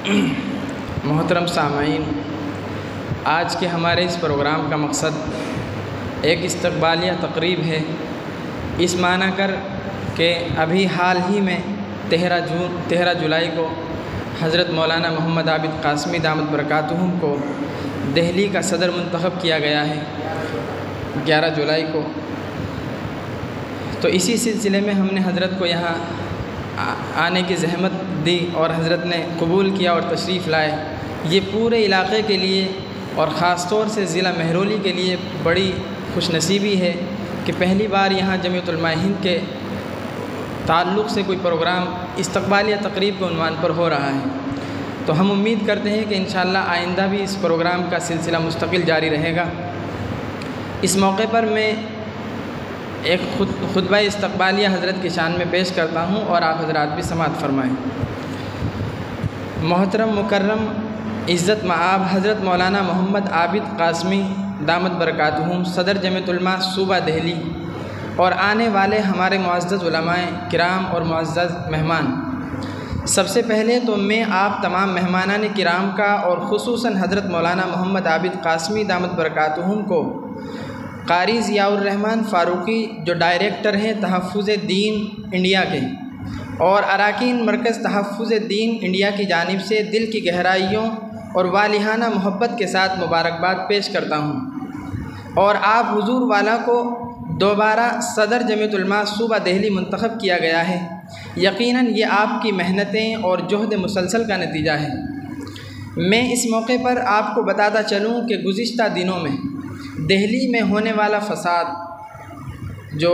محترم سامعین، آج کے ہمارے اس پروگرام کا مقصد ایک استقبالیہ تقریب ہے، اس معنی کر کہ ابھی حال ہی میں 13 جولائی کو حضرت مولانا محمد عابد قاسمی دامت برکاتہم کو دہلی کا صدر منتخب کیا گیا ہے 11 جولائی کو۔ تو اسی سلسلے میں ہم نے حضرت کو یہاں آنے کی زحمت دی اور حضرت نے قبول کیا اور تشریف لائے۔ یہ پورے علاقے کے لیے اور خاص طور سے ضلع مہرولی کے لیے بڑی خوش نصیبی ہے کہ پہلی بار یہاں جمعیت علماء ہند کے تعلق سے کوئی پروگرام استقبالیہ تقریب کے عنوان پر ہو رہا ہے۔ تو ہم امید کرتے ہیں کہ انشاءاللہ آئندہ بھی اس پروگرام کا سلسلہ مستقل جاری رہے گا۔ اس موقع پر میں ایک خطبہ استقبالیہ حضرت کی شان میں پیش کرتا ہوں اور آپ حضرات بھی سماعت فرمائیں۔ محترم مکرم عزت مآب حضرت مولانا محمد عابد قاسمی دامت برکاتہم صدر جمعیت علماء صوبہ دہلی اور آنے والے ہمارے معزز علماء کرام اور معزز مہمان، سب سے پہلے تو میں آپ تمام مہمانان کرام کا اور خصوصاً حضرت مولانا محمد عابد قاسمی دامت برکاتہم کو قاری ضیاء الرحمن فاروقی جو ڈائریکٹر ہیں تحفظ دین انڈیا کے اور اراکین مرکز تحفظ دین انڈیا کی جانب سے دل کی گہرائیوں اور والہانہ محبت کے ساتھ مبارکباد پیش کرتا ہوں، اور آپ حضور والا کو دوبارہ صدر جمعیت علماء صوبہ دہلی منتخب کیا گیا ہے۔ یقیناً یہ آپ کی محنتیں اور جہد مسلسل کا نتیجہ ہے۔ میں اس موقع پر آپ کو بتاتا چلوں کہ گزشتہ دنوں میں دہلی میں ہونے والا فساد، جو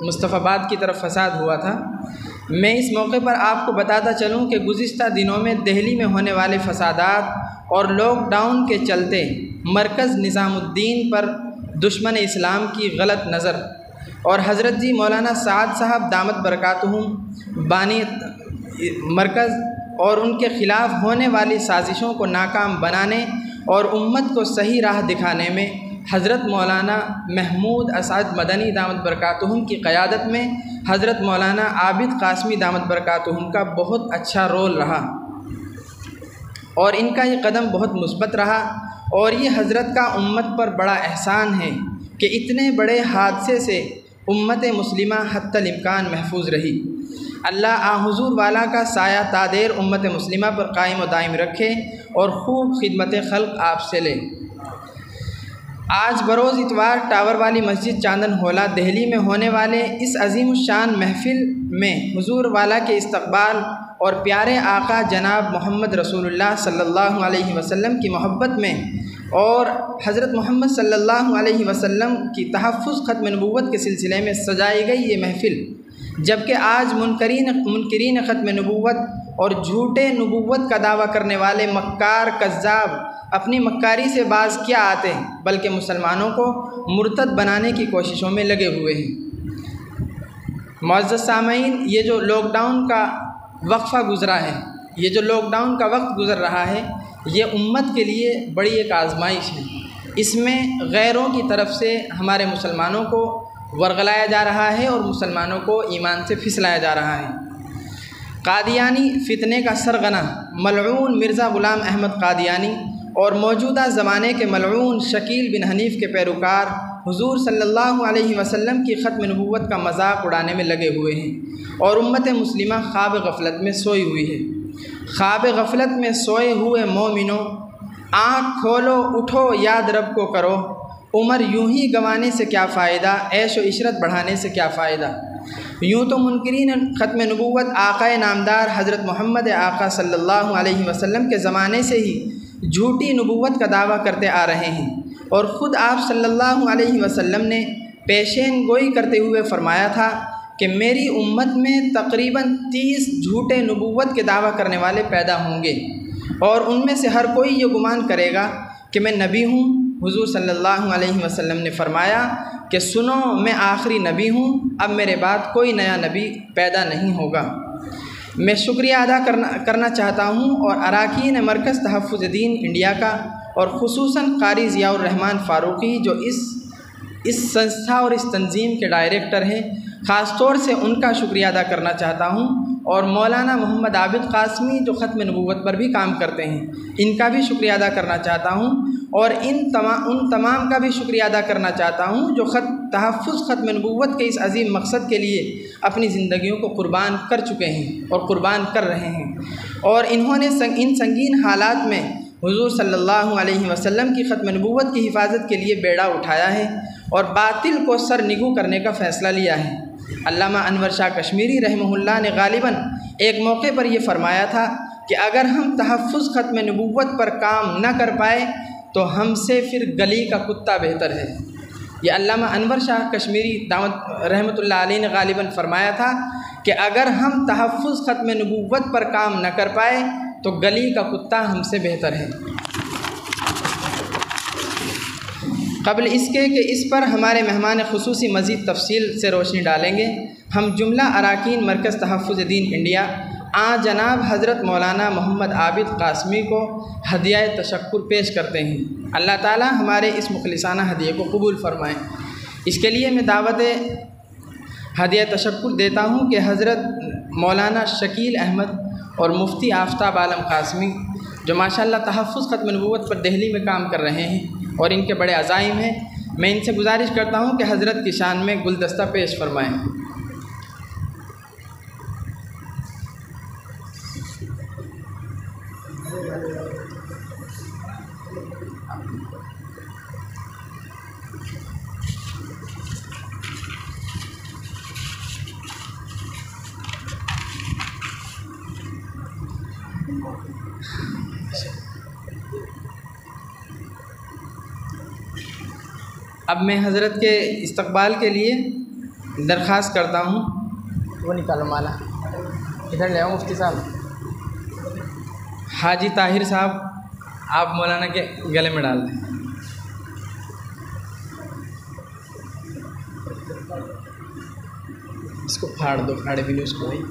مصطفی آباد کی طرف فساد ہوا تھا، میں اس موقع پر آپ کو بتاتا چلوں کہ گزشتہ دنوں میں دہلی میں ہونے والے فسادات اور لاک ڈاؤن کے چلتے مرکز نظام الدین پر دشمن اسلام کی غلط نظر اور حضرت جی مولانا سعد صاحب دامت برکاتہم بانی مرکز اور ان کے خلاف ہونے والی سازشوں کو ناکام بنانے اور امت کو صحیح راہ دکھانے میں حضرت مولانا محمود اسعد مدنی دامت برکاتہم کی قیادت میں حضرت مولانا عابد قاسمی دامت برکاتہم کا بہت اچھا رول رہا اور ان کا یہ قدم بہت مثبت رہا، اور یہ حضرت کا امت پر بڑا احسان ہے کہ اتنے بڑے حادثے سے امت مسلمہ حتی الامکان محفوظ رہی۔ اللہ حضور والا کا سایہ تادیر امت مسلمہ پر قائم و دائم رکھے اور خوب خدمت خلق آپ سے لے۔ آج بروز اتوار ٹاور والی مسجد چاندن ہولہ دہلی میں ہونے والے اس عظیم الشان محفل میں حضور والا کے استقبال اور پیارے آقا جناب محمد رسول اللہ صلی اللہ علیہ وسلم کی محبت میں اور حضرت محمد صلی اللہ علیہ وسلم کی تحفظ ختم نبوت کے سلسلے میں سجائی گئی یہ محفل، جبکہ آج منکرین ختم نبوت اور جھوٹے نبوت کا دعویٰ کرنے والے مکار کذاب اپنی مکاری سے باز کیا آتے بلکہ مسلمانوں کو مرتد بنانے کی کوششوں میں لگے ہوئے ہیں۔ معزز سامعین، یہ جو لاک ڈاؤن کا وقفہ گزرا ہے، یہ جو لاک ڈاؤن کا وقت گزر رہا ہے، یہ امت کے لیے بڑی ایک آزمائش ہے۔ اس میں غیروں کی طرف سے ہمارے مسلمانوں کو ورغلایا جا رہا ہے اور مسلمانوں کو ایمان سے پھسلایا جا رہا ہے۔ قادیانی فتنے کا سرغنہ ملعون مرزا غلام احمد قادیانی اور موجودہ زمانے کے ملعون شکیل بن حنیف کے پیروکار حضور صلی اللہ علیہ وسلم کی ختم نبوت کا مذاق اڑانے میں لگے ہوئے ہیں، اور امت مسلمہ خواب غفلت میں سوئی ہوئی ہے۔ خواب غفلت میں سوئے ہوئے مومنوں، آنکھ کھولو، اٹھو، یاد رب کو کرو، عمر یوں ہی گنوانے سے کیا فائدہ، عیش و عشرت بڑھانے سے کیا فائدہ۔ یوں تو منکرین ختم نبوت آقا نامدار حضرت محمد آقا صلی اللہ علیہ وسلم کے زمانے سے ہی جھوٹی نبوت کا دعویٰ کرتے آ رہے ہیں، اور خود آپ صلی اللہ علیہ وسلم نے پیشین گوئی کرتے ہوئے فرمایا تھا کہ میری امت میں تقریباً 30 جھوٹے نبوت کے دعویٰ کرنے والے پیدا ہوں گے، اور ان میں سے ہر کوئی یہ گمان کرے گا کہ میں نبی ہوں۔ حضور صلی اللہ علیہ وسلم نے فرمایا کہ سنو، میں آخری نبی ہوں، اب میرے بعد کوئی نیا نبی پیدا نہیں ہوگا۔ میں شکریہ ادا کرنا چاہتا ہوں اور اراکین مرکز تحفظ دین انڈیا کا اور خصوصاً قاری ضیاء الرحمن فاروقی جو اس سنستھا اور اس تنظیم کے ڈائریکٹر ہیں، خاص طور سے ان کا شکریہ ادا کرنا چاہتا ہوں اور مولانا محمد عابد قاسمی جو ختم نبوت پر بھی کام کرتے ہیں، ان کا بھی شکریہ ادا کرنا چاہتا ہوں، اور ان تمام کا بھی شکریہ ادا کرنا چاہتا ہوں جو تحفظ ختم نبوت کے اس عظیم مقصد کے لیے اپنی زندگیوں کو قربان کر چکے ہیں اور قربان کر رہے ہیں، اور انہوں نے ان سنگین حالات میں حضور صلی اللہ علیہ وسلم کی ختم نبوت کی حفاظت کے لیے بیڑا اٹھایا ہے اور باطل کو سر نگو کرنے کا فیصلہ لیا ہے۔ علامہ انور شاہ کشمیری رحمہ اللہ نے غالباً ایک موقع پر یہ فرمایا تھا کہ اگر ہم تحفظ ختم نبوت پر کام نہ کر پائے تو ہم سے پھر گلی کا کتا بہتر ہے۔ یہ علامہ انور شاہ کشمیری رحمۃ اللہ علیہ نے غالباً فرمایا تھا کہ اگر ہم تحفظ ختم نبوت پر کام نہ کر پائے تو گلی کا کتا ہم سے بہتر ہے۔ قبل اس کے کہ اس پر ہمارے مہمان خصوصی مزید تفصیل سے روشنی ڈالیں گے، ہم جملہ اراکین مرکز تحفظ دین انڈیا جناب حضرت مولانا محمد عابد قاسمی کو ہدیہ تشکر پیش کرتے ہیں۔ اللہ تعالی ہمارے اس مخلصانہ ہدیے کو قبول فرمائیں۔ اس کے لیے میں دعوت ہدیہ تشکر دیتا ہوں کہ حضرت مولانا شکیل احمد اور مفتی آفتاب عالم قاسمی جو ماشاءاللہ تحفظ ختم نبوت پر دہلی میں کام کر رہے ہیں اور ان کے بڑے عزائم ہیں، میں ان سے گزارش کرتا ہوں کہ حضرت کی شان میں گلدستہ پیش فرمائیں۔ اب میں حضرت کے استقبال کے لیے درخواست کرتا ہوں، وہ نکالو مالا ادھر لے آؤ مفتی صاحب، حاجی طاہر صاحب آپ مولانا کے گلے میں ڈال دیں۔ اس کو پھاڑ دو، پھاڑے بھی لو اس کو، بھائی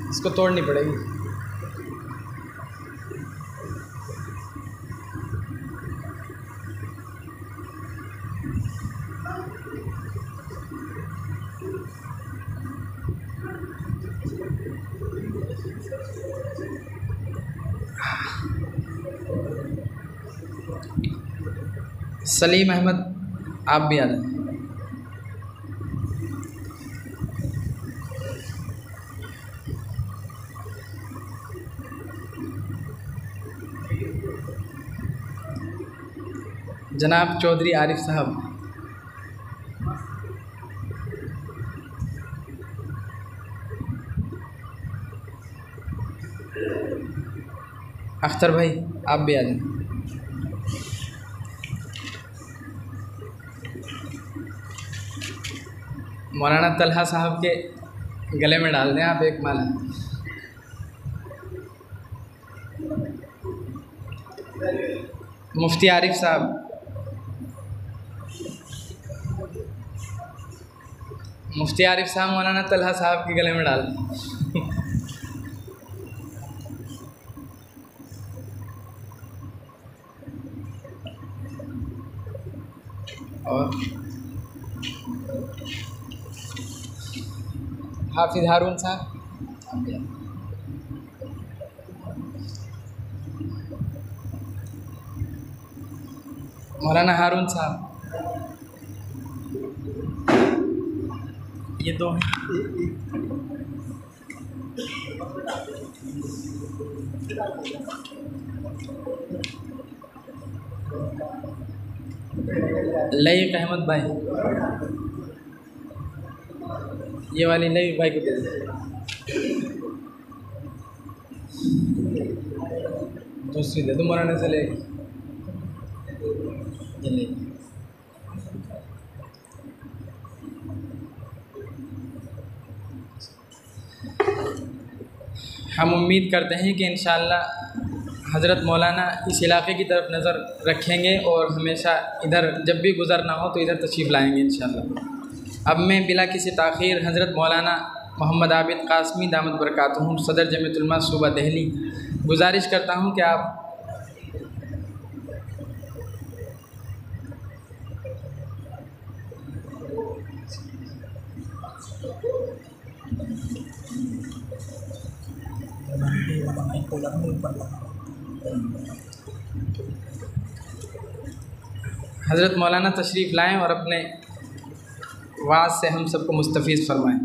اس کو توڑنی پڑے گی۔ سلیم احمد آپ بھی آ جائیں۔ جناب چودھری عارف صاحب، اختر بھائی آپ بھی آ جائیں۔ مولانا طلحہ صاحب کے گلے میں ڈال دیں آپ ایک مالا۔ مفتی عارف صاحب، مفتی عارف صاحب مولانا طلحہ صاحب کے گلے میں ڈال دیں۔ اور حافظ ہارون صاحب، مولانا ہارون صاحب، یہ دو ہیں۔ لئیق احمد بھائی، یہ والی لئیق بھائی کو دے دیں، دوسری دے دو مولانا سے لے کے یہ لے۔ ہم امید کرتے ہیں کہ انشاءاللہ حضرت مولانا اس علاقے کی طرف نظر رکھیں گے اور ہمیشہ ادھر جب بھی گزرنا ہو تو ادھر تشریف لائیں گے انشاءاللہ۔ اب میں بلا کسی تاخیر حضرت مولانا محمد عابد قاسمی دامت برکاتہم صدر جمعیت علماء صوبہ دہلی گزارش کرتا ہوں کہ آپ حضرت مولانا تشریف لائیں اور اپنے وعظ سے ہم سب کو مستفیض فرمائیں۔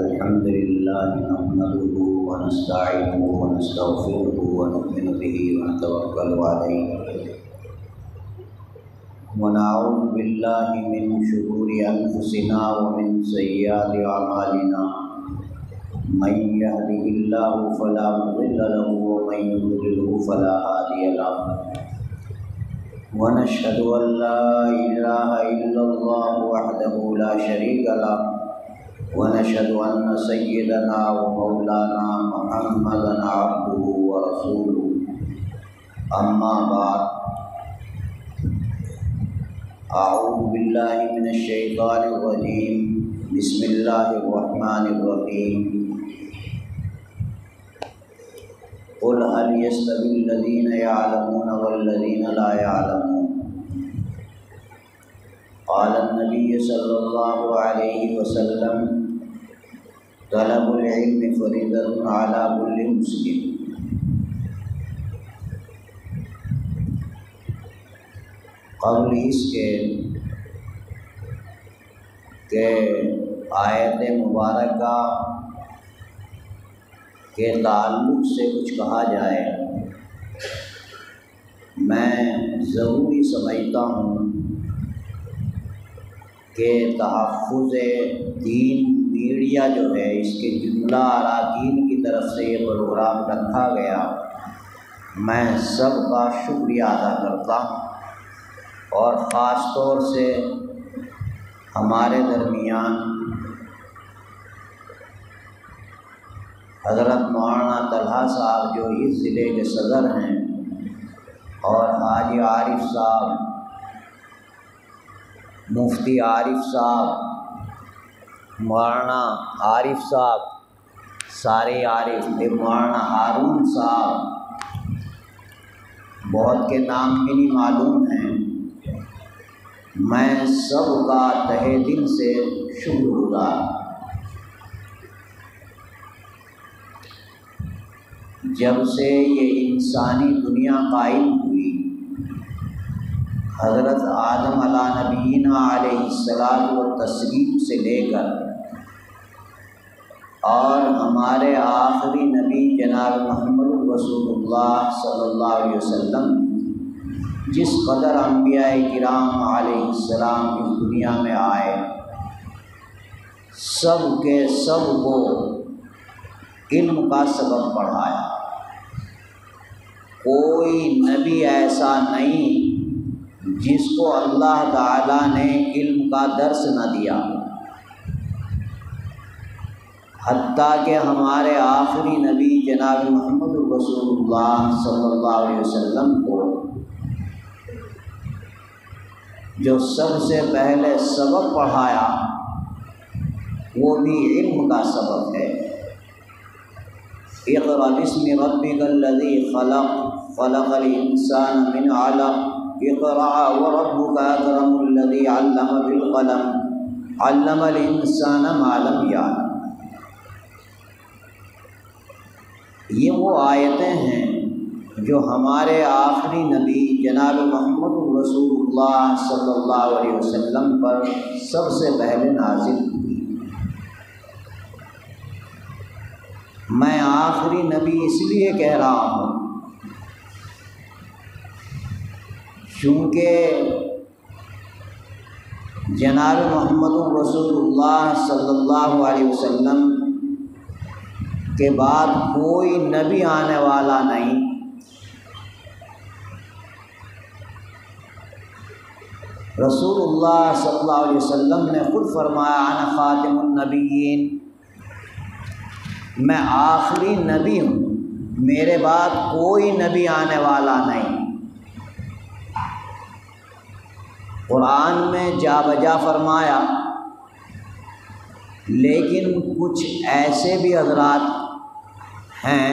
الحمد لله نحمده ونستعينه ونستغفره ونؤمن به ونتوكل عليه ونعوذ بالله من شرور أنفسنا ومن سيئات أعمالنا من يهده الله فلا مضل له ومن يضلل فلا هادي له ونشهد أن لا إله إلا الله وحده لا شريك له ونشهد أن سيدنا ومولانا محمدا عبده ورسوله أما بعد أعوذ بالله من الشيطان الرجيم بسم الله الرحمن الرحيم قل هل يستوي الذين يعلمون والذين لا يعلمون قال النبي صلى الله عليه وسلم طلب العلم فريضة على كل مسلم۔ قبل اس کے کہ آیت مبارکہ کے تعلق سے کچھ کہا جائے، میں ضروری سمجھتا ہوں کہ تحفظ دین میڈیا جو ہے، اس کے جملہ اراکین کی طرف سے یہ پروگرام رکھا گیا، میں سب کا شکریہ ادا کرتا ہوں، اور خاص طور سے ہمارے درمیان حضرت مولانا طلحہ صاحب جو اس ضلع کے صدر ہیں، اور حاجی عارف صاحب، مفتی عارف صاحب، مولانا عارف صاحب، سارے عارف، مولانا ہارون صاحب، بہت کے نام بھی نہیں معلوم ہیں، میں سب کا تہہ دل سے شکر گزار۔ جب سے یہ انسانی دنیا قائم ہوئی، حضرت آدم علیہ نبینا علیہ الصلاۃ والتسلیم سے لے کر اور ہمارے آخری نبی جناب محمد رسول اللہ صلی اللہ علیہ وسلم جس قدر انبیاء کرام علیہ السلام اس دنیا میں آئے، سب کے سب کو علم کا سبق پڑھایا۔ کوئی نبی ایسا نہیں جس کو اللہ تعالیٰ نے علم کا درس نہ دیا، حتیٰ کہ ہمارے آخری نبی جناب محمد رسول اللہ صلی اللہ علیہ وسلم کو جو سب سے پہلے سبق پڑھایا وہ بھی علم کا سبق ہے۔ اقرأ باسم ربک الذی خلق خلق الانسان من علق اقرأ وربک اکرم الذی علم بالقلم علم الانسان ما لم یعلم۔ یہ وہ آیتیں ہیں جو ہمارے آخری نبی جناب محمد رسول اللہ صلی اللہ علیہ وسلم پر سب سے پہلے نازل ہوئی۔ میں آخری نبی اس لیے کہہ رہا ہوں چونکہ جناب محمد رسول اللہ صلی اللہ علیہ وسلم کے بعد کوئی نبی آنے والا نہیں۔ رسول اللہ صلی اللہ علیہ وسلم نے خود فرمایا انا خاتم النبیین، میں آخری نبی ہوں، میرے بعد کوئی نبی آنے والا نہیں۔ قرآن میں جا بجا فرمایا، لیکن کچھ ایسے بھی حضرات ہیں،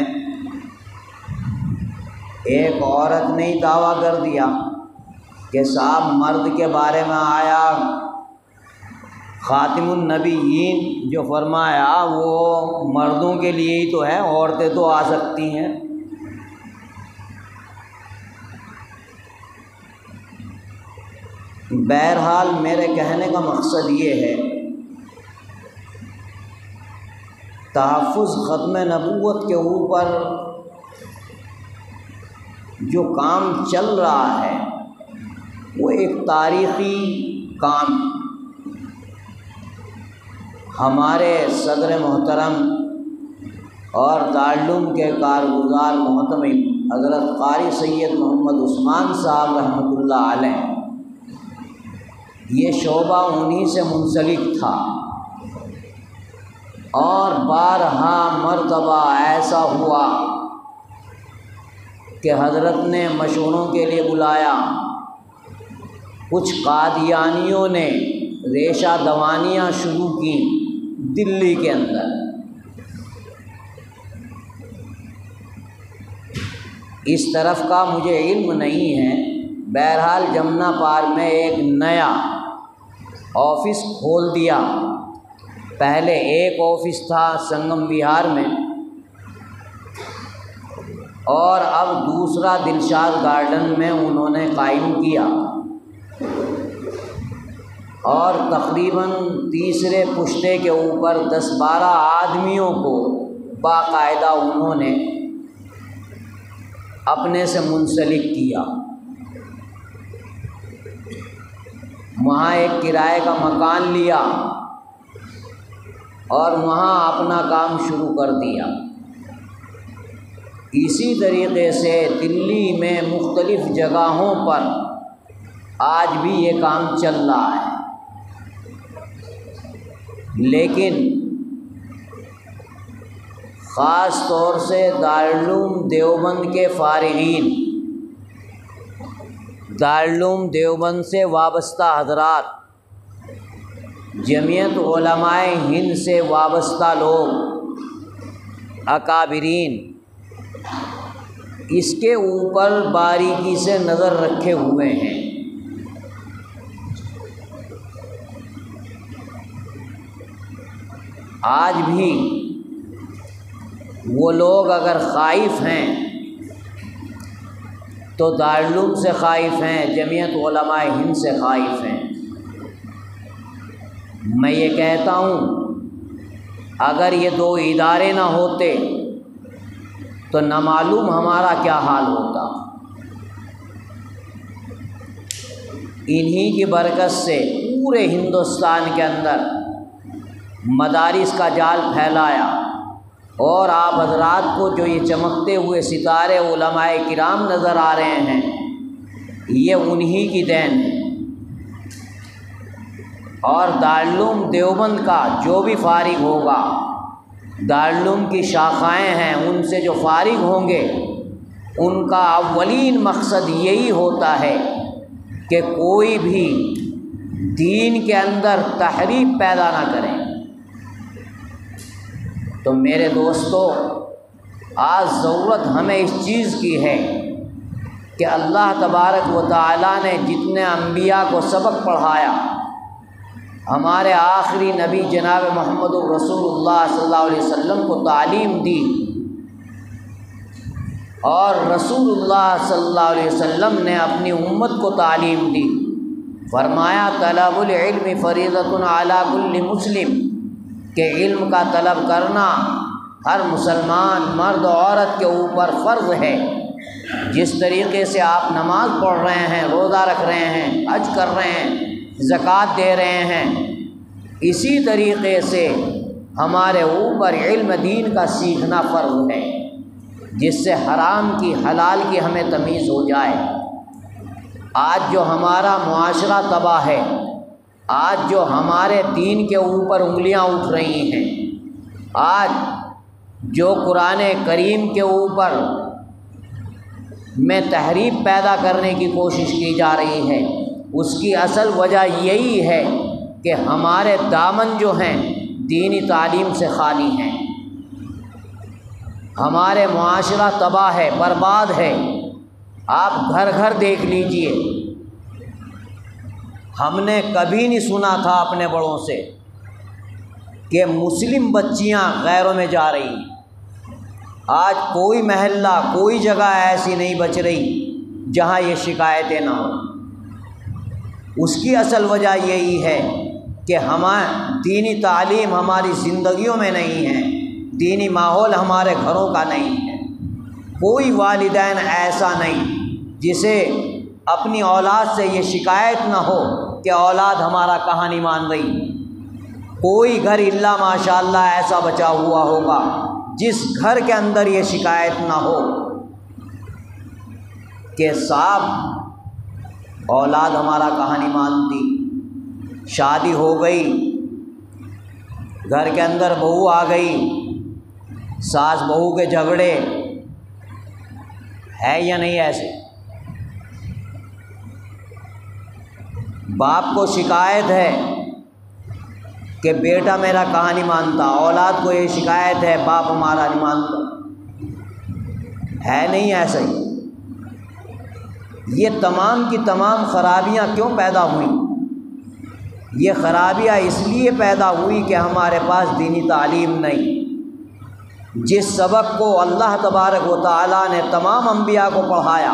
ایک عورت نے دعویٰ کر دیا کہ صاحب مرد کے بارے میں آیا خاتم النبیین جو فرمایا وہ مردوں کے لیے ہی تو ہے، عورتیں تو آ سکتی ہیں۔ بہرحال میرے کہنے کا مقصد یہ ہے، تحفظ ختم نبوت کے اوپر جو کام چل رہا ہے وہ ایک تاریخی کام ہے۔ ہمارے صدر محترم اور دارالعلوم کے کارگزار محتمم حضرت قاری سید محمد عثمان صاحب رحمۃ اللہ علیہ، یہ شعبہ انہی سے منسلک تھا، اور بارہا مرتبہ ایسا ہوا کہ حضرت نے مشوروں کے لیے بلایا، کچھ قادیانیوں نے ریشہ دوانیاں شروع کی دلی کے اندر۔ اس طرف کا مجھے علم نہیں ہے، بہرحال جمنا پار میں ایک نیا آفس کھول دیا۔ پہلے ایک آفس تھا سنگم وہار میں، اور اب دوسرا دلشاد گارڈن میں انہوں نے قائم کیا، اور تقریباً تیسرے پشتے کے اوپر 10-12 آدمیوں کو باقاعدہ انہوں نے اپنے سے منسلک کیا۔ وہاں ایک کرائے کا مکان لیا اور وہاں اپنا کام شروع کر دیا۔ اسی طریقے سے دلی میں مختلف جگہوں پر آج بھی یہ کام چل رہا ہے، لیکن خاص طور سے دارالعلوم دیوبند کے فارغین، دارالعلوم دیوبند سے وابستہ حضرات، جمعیت علماء ہند سے وابستہ لوگ، اکابرین، اس کے اوپر باریکی سے نظر رکھے ہوئے ہیں۔ آج بھی وہ لوگ اگر خائف ہیں تو دارالعلوم سے خائف ہیں، جمعیت علماء ہند سے خائف ہیں۔ میں یہ کہتا ہوں اگر یہ دو ادارے نہ ہوتے تو نہ معلوم ہمارا کیا حال ہوتا۔ انہی کی برکت سے پورے ہندوستان کے اندر مدارس کا جال پھیلایا، اور آپ حضرات کو جو یہ چمکتے ہوئے ستارے علماء کرام نظر آ رہے ہیں، یہ انہی کی دین ہے۔ اور دارالعلوم دیوبند کا جو بھی فارغ ہوگا، دارالعلوم کی شاخائیں ہیں، ان سے جو فارغ ہوں گے، ان کا اولین مقصد یہی ہوتا ہے کہ کوئی بھی دین کے اندر تحریف پیدا نہ کریں۔ تو میرے دوستو، آج ضرورت ہمیں اس چیز کی ہے کہ اللہ تبارک و تعالیٰ نے جتنے انبیاء کو سبق پڑھایا، ہمارے آخری نبی جناب محمد الرسول اللہ صلی اللہ علیہ وسلم کو تعلیم دی، اور رسول اللہ صلی اللہ علیہ وسلم نے اپنی امت کو تعلیم دی۔ فرمایا طلب العلم فریضۃ علی کل مسلم، کہ علم کا طلب کرنا ہر مسلمان مرد و عورت کے اوپر فرض ہے۔ جس طریقے سے آپ نماز پڑھ رہے ہیں، روزہ رکھ رہے ہیں، حج کر رہے ہیں، زکوٰۃ دے رہے ہیں، اسی طریقے سے ہمارے اوپر علم دین کا سیکھنا فرض ہے، جس سے حرام کی حلال کی ہمیں تمیز ہو جائے۔ آج جو ہمارا معاشرہ تباہ ہے، آج جو ہمارے دین کے اوپر انگلیاں اٹھ رہی ہیں، آج جو قرآن کریم کے اوپر میں تحریف پیدا کرنے کی کوشش کی جا رہی ہے، اس کی اصل وجہ یہی ہے کہ ہمارے دامن جو ہیں دینی تعلیم سے خالی ہیں۔ ہمارے معاشرہ تباہ ہے، برباد ہے۔ آپ گھر گھر دیکھ لیجئے، ہم نے کبھی نہیں سنا تھا اپنے بڑوں سے کہ مسلم بچیاں غیروں میں جا رہی ہیں۔ آج کوئی محلہ، کوئی جگہ ایسی نہیں بچ رہی جہاں یہ شکایتیں نہ ہوں۔ اس کی اصل وجہ یہی ہے کہ دینی تعلیم ہماری زندگیوں میں نہیں ہے، دینی ماحول ہمارے گھروں کا نہیں ہے۔ کوئی والدین ایسا نہیں جسے اپنی اولاد سے یہ شکایت نہ ہو کہ اولاد ہمارا کہانی مان رہی۔ کوئی گھر الا ماشاء اللہ ایسا بچا ہوا ہوگا جس گھر کے اندر یہ شکایت نہ ہو کہ صاحب اولاد ہمارا کہانی مانتی۔ شادی ہو گئی، گھر کے اندر بہو آ گئی، ساس بہو کے جھگڑے ہے یا نہیں ایسے؟ باپ کو شکایت ہے کہ بیٹا میرا کہاں نہیں مانتا، اولاد کو یہ شکایت ہے باپ ہمارا نہیں مانتا، ہے نہیں ایسا ہی؟ یہ تمام کی تمام خرابیاں کیوں پیدا ہوئیں؟ یہ خرابیاں اس لیے پیدا ہوئی کہ ہمارے پاس دینی تعلیم نہیں۔ جس سبق کو اللہ تبارک و تعالیٰ نے تمام انبیاء کو پڑھایا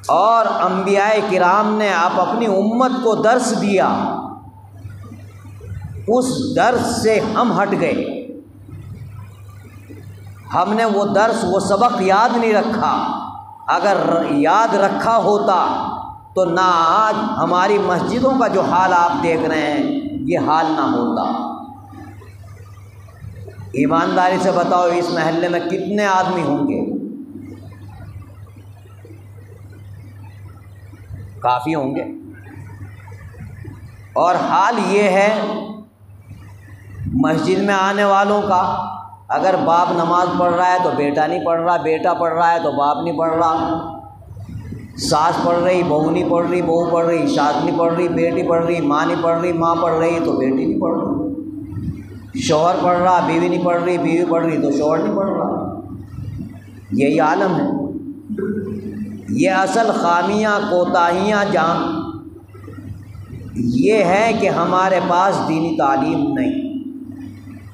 اور انبیاء کرام نے اپنی امت کو درس دیا، اس درس سے ہم ہٹ گئے۔ ہم نے وہ درس، وہ سبق یاد نہیں رکھا۔ اگر یاد رکھا ہوتا تو نہ آج ہماری مسجدوں کا جو حال آپ دیکھ رہے ہیں یہ حال نہ ہوتا۔ ایمانداری سے بتاؤ اس محلے میں کتنے آدمی ہوں گے؟ کافی ہوں گے۔ اور حال یہ ہے مسجد میں آنے والوں کا، اگر باپ نماز پڑھ رہا ہے تو بیٹا نہیں پڑھ رہا، بیٹا پڑھ رہا ہے تو باپ نہیں پڑھ رہا، ساس پڑھ رہی بہو نہیں پڑھ رہی، بہو پڑھ رہی ساس نہیں پڑھ رہی، بیٹی پڑھ رہی ماں نہیں پڑھ رہی، ماں پڑھ رہی تو بیٹی نہیں پڑھ رہی، شوہر پڑھ رہا بیوی نہیں پڑھ رہی، بیوی پڑھ رہی تو شوہر نہیں پڑھ رہا۔ یہی عالم ہے۔ یہ اصل خامیاں، کوتاہیاں جہاں یہ ہے کہ ہمارے پاس دینی تعلیم نہیں۔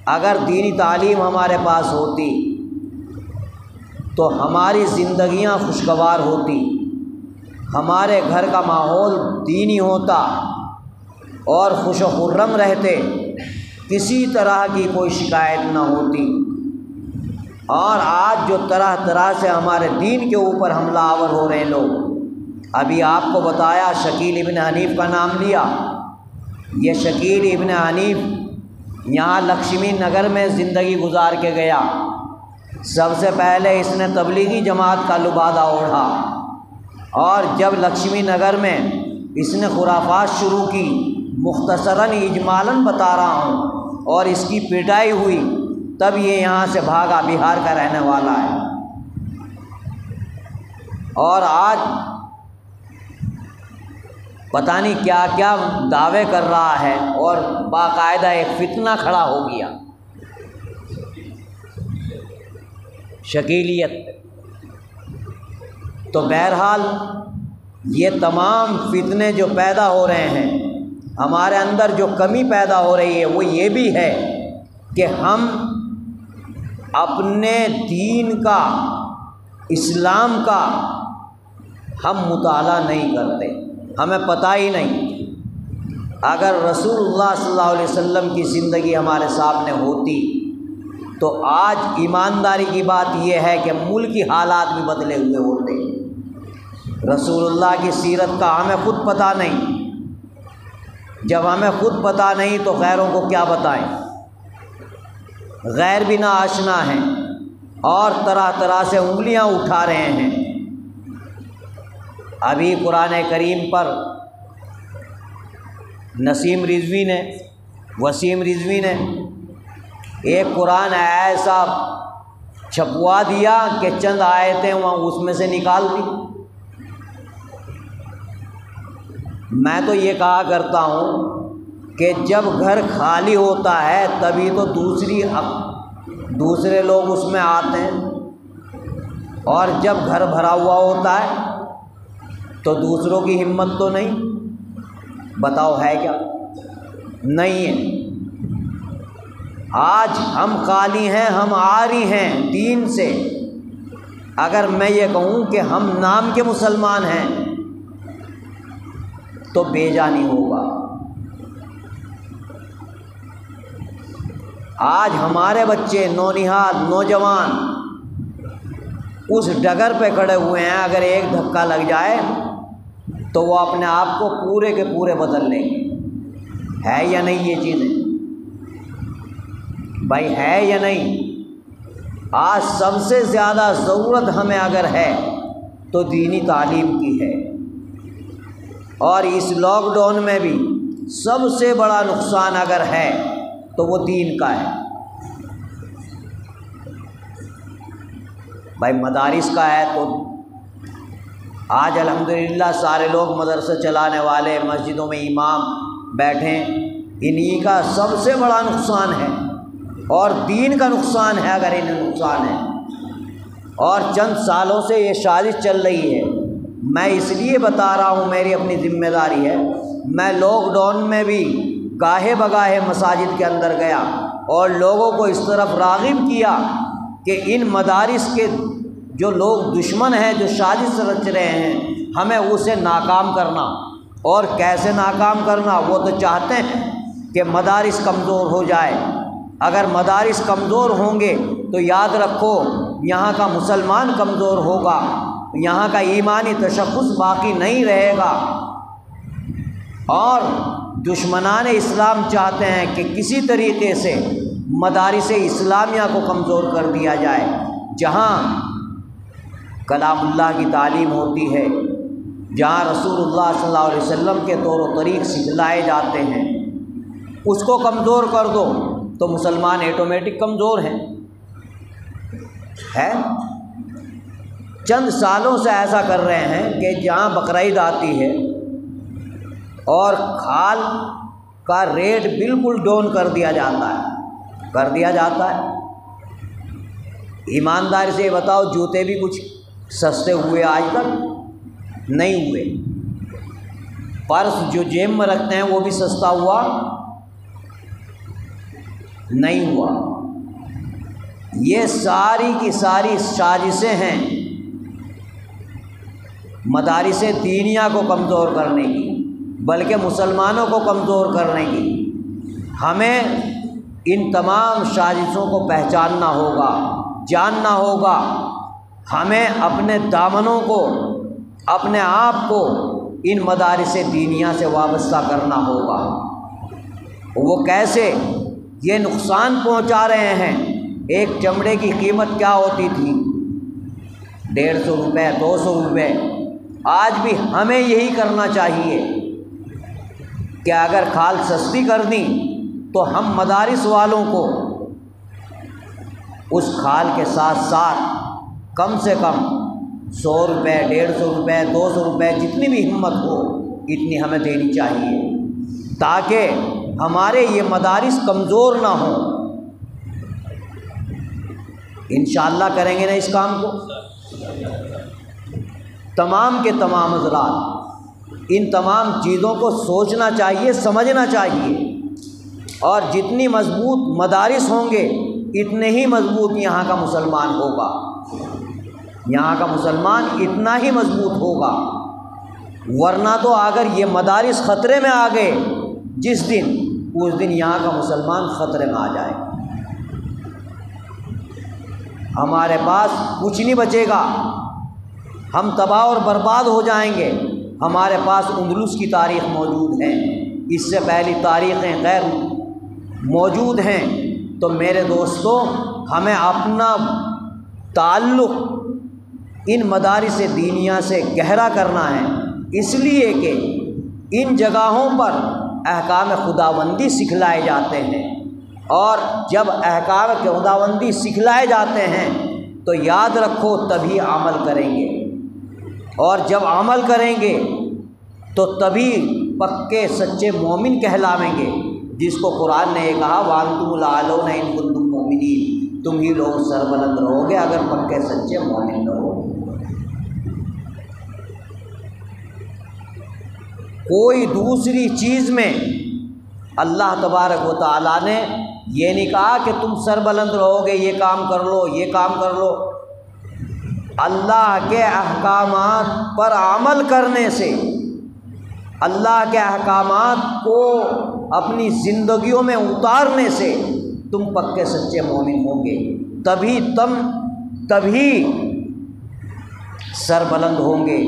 اگر دینی تعلیم ہمارے پاس ہوتی تو ہماری زندگیاں خوشگوار ہوتی، ہمارے گھر کا ماحول دینی ہوتا اور خوش و خرم رہتے، کسی طرح کی کوئی شکایت نہ ہوتی۔ اور آج جو طرح طرح سے ہمارے دین کے اوپر حملہ آور ہو رہے ہیں لوگ، ابھی آپ کو بتایا شکیل ابن حنیف کا نام لیا۔ یہ شکیل ابن حنیف یہاں لکشمی نگر میں زندگی گزار کے گیا۔ سب سے پہلے اس نے تبلیغی جماعت کا لبادہ اوڑھا، اور جب لکشمی نگر میں اس نے خرافات شروع کی، مختصراً اجمالاً بتا رہا ہوں، اور اس کی پٹائی ہوئی، تب یہ یہاں سے بھاگا، بہار کا رہنے والا ہے۔ اور آج پتہ نہیں کیا کیا دعوے کر رہا ہے، اور باقاعدہ ایک فتنہ کھڑا ہو گیا شکیلیت۔ تو بہرحال یہ تمام فتنے جو پیدا ہو رہے ہیں، ہمارے اندر جو کمی پیدا ہو رہی ہے وہ یہ بھی ہے کہ ہم اپنے دین کا، اسلام کا ہم مطالعہ نہیں کرتے، ہمیں پتہ ہی نہیں۔ اگر رسول اللہ صلی اللہ علیہ وسلم کی زندگی ہمارے سامنے ہوتی تو آج ایمانداری کی بات یہ ہے کہ ملکی حالات بھی بدلے ہوئے ہوتے۔ رسول اللہ کی سیرت کا ہمیں خود پتہ نہیں، جب ہمیں خود پتہ نہیں تو غیروں کو کیا بتائیں۔ غیر بھی نا آشنا ہیں اور طرح طرح سے انگلیاں اٹھا رہے ہیں۔ ابھی قرآن کریم پر نسیم رضوی نے، وسیم رضوی نے ایک قرآن ایسا چھپوا دیا کہ چند آیتیں وہاں اس میں سے نکال دی۔ میں تو یہ کہا کرتا ہوں کہ جب گھر خالی ہوتا ہے تبھی تو دوسرے لوگ اس میں آتے ہیں، اور جب گھر بھرا ہوا ہوتا ہے تو دوسروں کی ہمت تو نہیں۔ بتاؤ ہے کیا؟ نہیں ہے۔ آج ہم خالی ہیں، ہم عاری ہیں دین سے۔ اگر میں یہ کہوں کہ ہم نام کے مسلمان ہیں تو بیجا نہیں ہوگا۔ آج ہمارے بچے، نونہال، نوجوان اس ڈگر پہ کھڑے ہوئے ہیں، اگر ایک دھکا لگ جائے تو وہ اپنے آپ کو پورے کے پورے بدل لیں گے۔ ہے یا نہیں یہ چیزیں؟ بھائی ہے یا نہیں؟ آج سب سے زیادہ ضرورت ہمیں اگر ہے تو دینی تعلیم کی ہے، اور اس لاک ڈاؤن میں بھی سب سے بڑا نقصان اگر ہے تو وہ دین کا ہے۔ بھائی مدارس کا ہے تو آج الحمدللہ سارے لوگ مدرسہ چلانے والے، مسجدوں میں امام بیٹھیں، انہی کا سب سے بڑا نقصان ہے، اور دین کا نقصان ہے اگر انہیں نقصان ہے۔ اور چند سالوں سے یہ سازش چل رہی ہے، میں اس لیے بتا رہا ہوں، میری اپنی ذمہ داری ہے۔ میں لاک ڈاؤن میں بھی گاہے بگاہے مساجد کے اندر گیا اور لوگوں کو اس طرف راغب کیا کہ ان مدارس کے جو لوگ دشمن ہیں، جو سازش رچ رہے ہیں، ہمیں اسے ناکام کرنا۔ اور کیسے ناکام کرنا؟ وہ تو چاہتے ہیں کہ مدارس کمزور ہو جائے۔ اگر مدارس کمزور ہوں گے تو یاد رکھو یہاں کا مسلمان کمزور ہوگا، یہاں کا ایمانی تشخص باقی نہیں رہے گا۔ اور دشمنان اسلام چاہتے ہیں کہ کسی طریقے سے مدارس اسلامیہ کو کمزور کر دیا جائے۔ جہاں کلام اللہ کی تعلیم ہوتی ہے، جہاں رسول اللہ صلی اللہ علیہ وسلم کے طور و طریق سکھلائے جاتے ہیں، اس کو کمزور کر دو تو مسلمان ایٹومیٹک کمزور ہیں۔ ہے چند سالوں سے ایسا کر رہے ہیں کہ جہاں بقرعید آتی ہے اور کھال کا ریٹ بالکل ڈاؤن کر دیا جاتا ہے۔ ایمانداری سے بتاؤ، جوتے بھی کچھ سستے ہوئے آج تک نہیں ہوئے۔ پرس جو جیب میں رکھتے ہیں وہ بھی سستا ہوا نہیں ہوا۔ یہ ساری کی ساری سازشیں ہیں مدارس دینیہ کو کمزور کرنے کی، بلکہ مسلمانوں کو کمزور کرنے کی۔ ہمیں ان تمام سازشوں کو پہچاننا ہوگا، جاننا ہوگا۔ ہمیں اپنے دامنوں کو، اپنے آپ کو ان مدارس دینیہ سے وابستہ کرنا ہوگا۔ وہ کیسے؟ یہ نقصان پہنچا رہے ہیں۔ ایک چمڑے کی قیمت کیا ہوتی تھی؟ 150 روپے، 200 روپے۔ آج بھی ہمیں یہی کرنا چاہیے کہ اگر کھال سستی کر دیں تو ہم مدارس والوں کو اس کھال کے ساتھ ساتھ کم سے کم 100 روپے، 150 روپے، 200 روپے، جتنی بھی ہمت ہو اتنی ہمیں دینی چاہیے، تاکہ ہمارے یہ مدارس کمزور نہ ہوں۔ انشاءاللہ کریں گے نا اس کام کو؟ تمام کے تمام حضرات ان تمام چیزوں کو سوچنا چاہیے، سمجھنا چاہیے، اور جتنی مضبوط مدارس ہوں گے اتنے ہی مضبوط یہاں کا مسلمان ہوگا، یہاں کا مسلمان اتنا ہی مضبوط ہوگا۔ ورنہ تو اگر یہ مدارس خطرے میں آ گئے جس دن، اس دن یہاں کا مسلمان خطرے میں آ جائے، ہمارے پاس کچھ نہیں بچے گا، ہم تباہ اور برباد ہو جائیں گے۔ ہمارے پاس اندلس کی تاریخ موجود ہے، اس سے پہلی تاریخیں غیر موجود ہیں، تو میرے دوستو ہمیں اپنا تعلق ان مدارس دینیہ سے گہرا کرنا ہے، اس لیے کہ ان جگہوں پر احکام خداوندی سکھلائے جاتے ہیں، اور جب احکام خداوندی سکھلائے جاتے ہیں تو یاد رکھو تبھی عمل کریں گے، اور جب عمل کریں گے تو تبھی پکے سچے مومن کہلاویں گے، جس کو قرآن نے یہ کہا وَأَنْتُمُ الْأَعْلَوْنَ إِن كُنتُم مُؤْمِنِينَ، تم ہی لوگ سربلند رہو گے اگر پکے سچے مومن رہو گے۔ کوئی دوسری چیز میں اللہ تبارک و تعالیٰ نے یہ نہیں کہا کہ تم سربلند رہو گے، یہ کام کر لو، یہ کام کر لو۔ اللہ کے احکامات پر عمل کرنے سے، اللہ کے احکامات کو اپنی زندگیوں میں اتارنے سے تم پکے سچے مومن ہوں گے، تبھی سربلند ہوں گے،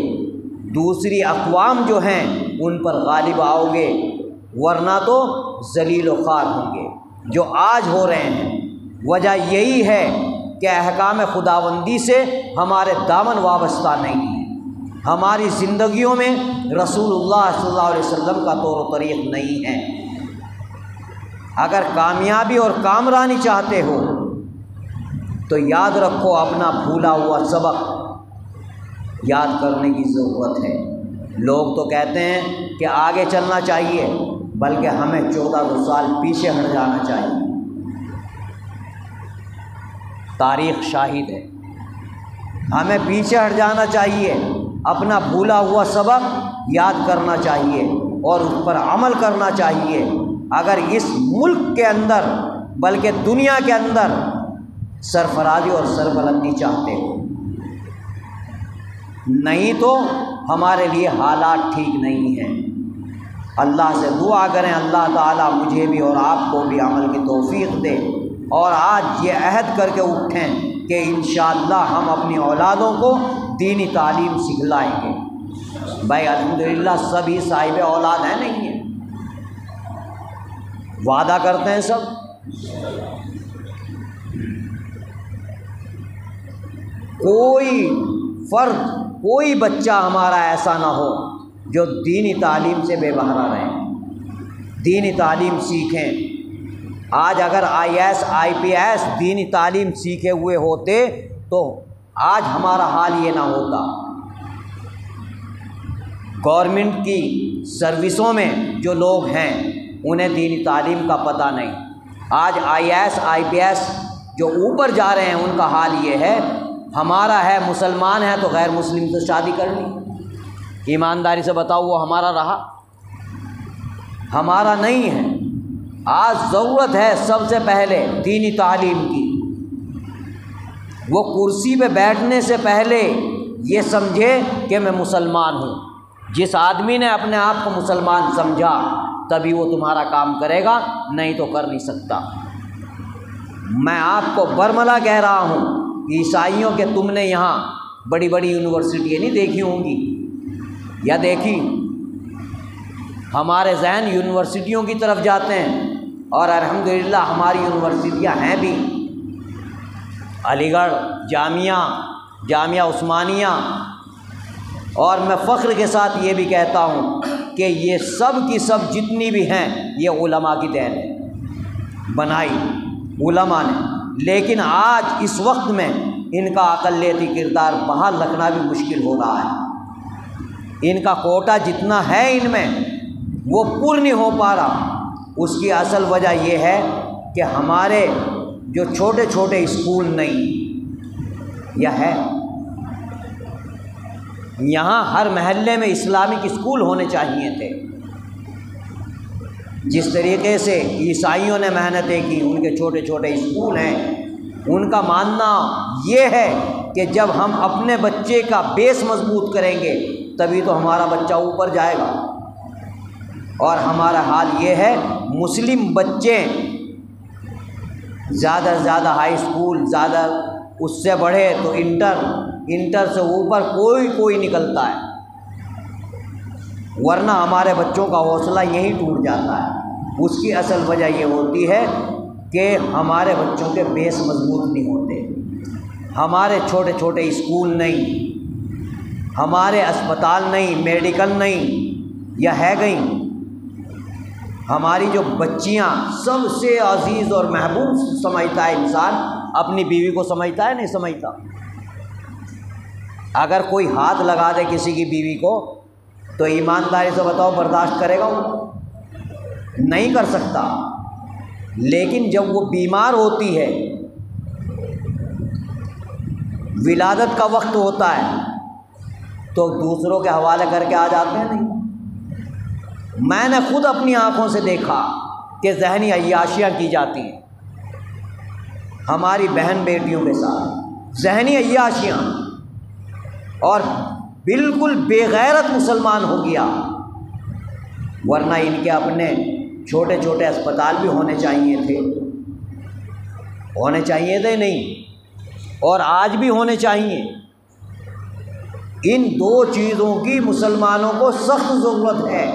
دوسری اقوام جو ہیں ان پر غالب آؤ گے، ورنہ تو ذلیل و خوار ہوں گے جو آج ہو رہے ہیں۔ وجہ یہی ہے کہ احکام خداوندی سے ہمارے دامن وابستہ نہیں ہے، ہماری زندگیوں میں رسول اللہ صلی اللہ علیہ وسلم کا طور و طریق نہیں ہے۔ اگر کامیابی اور کامرانی چاہتے ہو تو یاد رکھو اپنا بھولا ہوا سبق یاد کرنے کی ضرورت ہے۔ لوگ تو کہتے ہیں کہ آگے چلنا چاہیے، بلکہ ہمیں 14 سال پیچھے ہٹ جانا چاہیے۔ تاریخ شاہد ہے، ہمیں پیچھے ہٹ جانا چاہیے، اپنا بھولا ہوا سبق یاد کرنا چاہیے اور اس پر عمل کرنا چاہیے۔ اگر اس ملک کے اندر بلکہ دنیا کے اندر سرفرازی اور سربلندی چاہتے ہو، نہیں تو ہمارے لیے حالات ٹھیک نہیں ہیں۔ اللہ سے دعا کریں اللہ تعالیٰ مجھے بھی اور آپ کو بھی عمل کی توفیق دے، اور آج یہ عہد کر کے اٹھیں کہ انشاءاللہ ہم اپنی اولادوں کو دینی تعلیم سکھلائیں گے۔ بھائی الحمدللہ سبھی صاحب اولاد ہیں نہیں ہیں؟ وعدہ کرتے ہیں سب؟ کوئی فرد، کوئی بچہ ہمارا ایسا نہ ہو جو دینی تعلیم سے بے بہرہ رہے، دینی تعلیم سیکھیں۔ آج اگر IAS IPS دینی تعلیم سیکھے ہوئے ہوتے تو آج ہمارا حال یہ نہ ہوتا۔ گورنمنٹ کی سروسوں میں جو لوگ ہیں انہیں دینی تعلیم کا پتہ نہیں۔ آج IAS IPS جو اوپر جا رہے ہیں ان کا حال یہ ہے، ہمارا ہے مسلمان ہے تو غیر مسلم سے شادی کر لی۔ ایمانداری سے بتاؤ وہ ہمارا رہا؟ ہمارا نہیں ہے۔ آج ضرورت ہے سب سے پہلے دینی تعلیم کی۔ وہ کرسی پہ بیٹھنے سے پہلے یہ سمجھے کہ میں مسلمان ہوں۔ جس آدمی نے اپنے آپ کو مسلمان سمجھا تبھی وہ تمہارا کام کرے گا، نہیں تو کر نہیں سکتا۔ میں آپ کو برملا کہہ رہا ہوں، عیسائیوں کے تم نے یہاں بڑی بڑی یونیورسٹیاں نہیں دیکھی ہوں گی یا دیکھی؟ ہمارے ذہن یونیورسٹیوں کی طرف جاتے ہیں، اور الحمدللہ ہماری یونیورسٹیاں ہیں بھی، علی گڑھ جامعہ عثمانیہ، اور میں فخر کے ساتھ یہ بھی کہتا ہوں کہ یہ سب کی سب جتنی بھی ہیں یہ علماء کی دین ہے، بنائی علماء نے۔ لیکن آج اس وقت میں ان کا اقلیتی کردار بحال رکھنا بھی مشکل ہو رہا ہے۔ ان کا کوٹا جتنا ہے ان میں وہ پورا نہیں ہو پا رہا۔ اس کی اصل وجہ یہ ہے کہ ہمارے جو چھوٹے چھوٹے اسکول نہیں، یا ہے یہاں ہر محلے میں اسلامک اسکول ہونے چاہیے تھے۔ جس طریقے سے عیسائیوں نے محنتیں کی، ان کے چھوٹے چھوٹے اسکول ہیں۔ ان کا ماننا یہ ہے کہ جب ہم اپنے بچے کا بیس مضبوط کریں گے تبھی تو ہمارا بچہ اوپر جائے گا، اور ہمارا حال یہ ہے مسلم بچے زیادہ سے زیادہ ہائی اسکول، زیادہ اس سے بڑھے تو انٹر سے اوپر کوئی نکلتا ہے، ورنہ ہمارے بچوں کا حوصلہ یہیں ٹوٹ جاتا ہے۔ اس کی اصل وجہ یہ ہوتی ہے کہ ہمارے بچوں کے بیس مضبوط نہیں ہوتے، ہمارے چھوٹے چھوٹے اسکول نہیں، ہمارے اسپتال نہیں، میڈیکل نہیں، یا ہے گئی ہماری جو بچیاں سب سے عزیز اور محبوب سمجھتا ہے انسان اپنی بیوی کو، سمجھتا ہے نہیں سمجھتا؟ اگر کوئی ہاتھ لگا دے کسی کی بیوی کو تو ایمانداری سے بتاؤ برداشت کرے گا وہ؟ نہیں کر سکتا۔ لیکن جب وہ بیمار ہوتی ہے، ولادت کا وقت ہوتا ہے، تو دوسروں کے حوالے کر کے آ جاتے ہیں نہیں؟ میں نے خود اپنی آنکھوں سے دیکھا کہ ذہنی عیاشیاں کی جاتی ہیں ہماری بہن بیٹیوں کے ساتھ، ذہنی عیاشیاں، اور بالکل بے غیرت مسلمان ہو گیا، ورنہ ان کے اپنے چھوٹے چھوٹے اسپتال بھی ہونے چاہیے تھے نہیں، اور آج بھی ہونے چاہیے۔ ان دو چیزوں کی مسلمانوں کو سخت ضرورت ہے،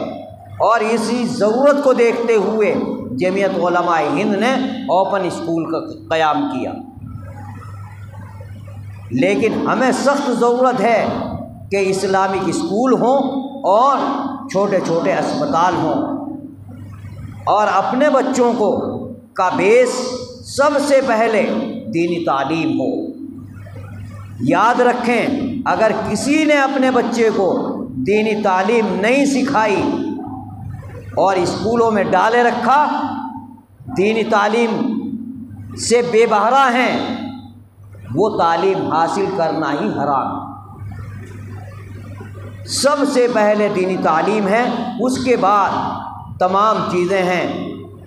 اور اسی ضرورت کو دیکھتے ہوئے جمعیت علماء ہند نے اوپن اسکول کا قیام کیا۔ لیکن ہمیں سخت ضرورت ہے کہ اسلامک اسکول ہوں اور چھوٹے چھوٹے اسپتال ہوں، اور اپنے بچوں کو کا بیس سب سے پہلے دینی تعلیم ہو۔ یاد رکھیں، اگر کسی نے اپنے بچے کو دینی تعلیم نہیں سکھائی اور اسکولوں میں ڈالے رکھا، دینی تعلیم سے بے بہرا ہیں، وہ تعلیم حاصل کرنا ہی حرام۔ سب سے پہلے دینی تعلیم ہے، اس کے بعد تمام چیزیں ہیں۔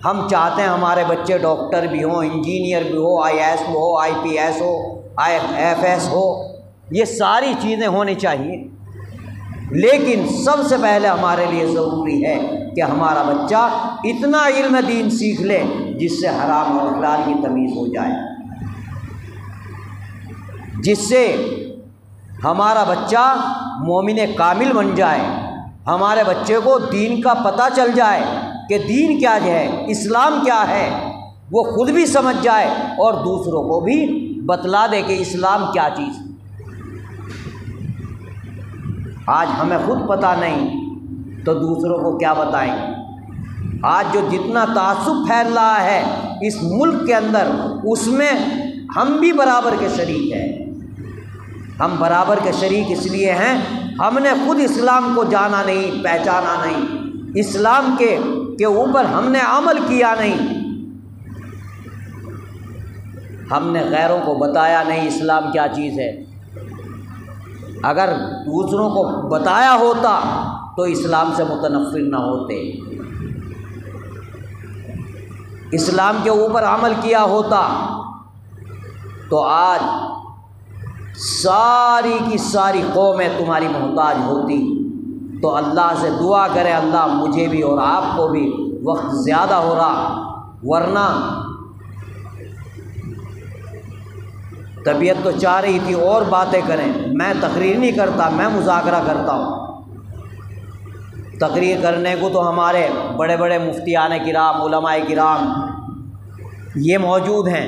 ہم چاہتے ہیں ہمارے بچے ڈاکٹر بھی ہوں، انجینئر بھی ہو، آئی اے ایس ہو، آئی پی ایس ہو، آئی ایف ایس ہو، یہ ساری چیزیں ہونی چاہیے۔ لیکن سب سے پہلے ہمارے لیے ضروری ہے کہ ہمارا بچہ اتنا علم دین سیکھ لے جس سے حرام اور حلال کی تمیز ہو جائے، جس سے ہمارا بچہ مومن کامل بن جائے، ہمارے بچے کو دین کا پتہ چل جائے کہ دین کیا ہے، اسلام کیا ہے، وہ خود بھی سمجھ جائے اور دوسروں کو بھی بتلا دے کہ اسلام کیا چیز ہے۔ آج ہمیں خود پتہ نہیں تو دوسروں کو کیا بتائیں؟ آج جو جتنا تعصب پھیل رہا ہے اس ملک کے اندر، اس میں ہم بھی برابر کے شریک ہیں۔ ہم برابر کے شریک اس لیے ہیں، ہم نے خود اسلام کو جانا نہیں، پہچانا نہیں، اسلام کے اوپر ہم نے عمل کیا نہیں، ہم نے غیروں کو بتایا نہیں اسلام کیا چیز ہے۔ اگر دوسروں کو بتایا ہوتا تو اسلام سے متنفر نہ ہوتے، اسلام کے اوپر عمل کیا ہوتا تو آج ساری کی ساری قومیں تمہاری محتاج ہوتی۔ تو اللہ سے دعا کریں، اللہ مجھے بھی اور آپ کو بھی، وقت زیادہ ہو رہا، ورنہ طبیعت تو چاہ رہی تھی اور باتیں کریں۔ میں تقریر نہیں کرتا، میں مذاکرہ کرتا ہوں۔ تقریر کرنے کو تو ہمارے بڑے بڑے مفتیان کرام، علماء کرام یہ موجود ہیں۔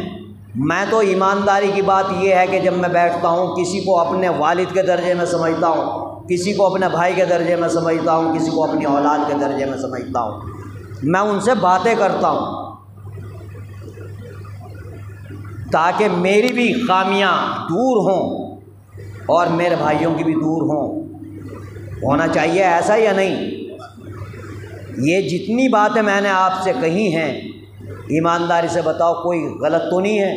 میں تو ایمانداری کی بات یہ ہے کہ جب میں بیٹھتا ہوں، کسی کو اپنے والد کے درجے میں سمجھتا ہوں، کسی کو اپنے بھائی کے درجے میں سمجھتا ہوں، کسی کو اپنی اولاد کے درجے میں سمجھتا ہوں، میں ان سے باتیں کرتا ہوں تاکہ میری بھی خامیاں دور ہوں اور میرے بھائیوں کی بھی دور ہوں۔ ہونا چاہیے ایسا یا نہیں؟ یہ جتنی باتیں میں نے آپ سے کہی ہیں، ایمانداری سے بتاؤ کوئی غلط تو نہیں ہے؟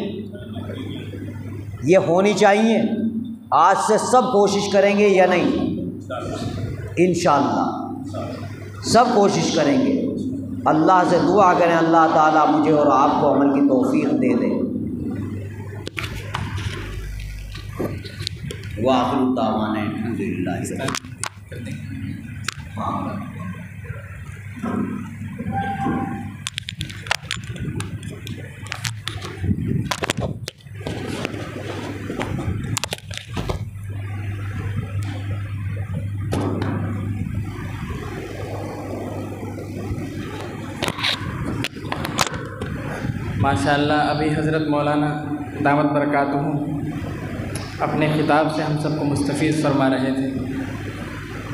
یہ ہونی چاہیے۔ آج سے سب کوشش کریں گے یا نہیں؟ انشاءاللہ سب کوشش کریں گے۔ اللہ سے دعا کریں اللہ تعالیٰ مجھے اور آپ کو عمل کی توفیق دے دے۔ وآخر دعوانا الحمدللہ۔ ماشاءاللہ ابھی حضرت مولانا دامت برکاتہم اپنے خطاب سے ہم سب کو مستفیض فرما رہے تھے،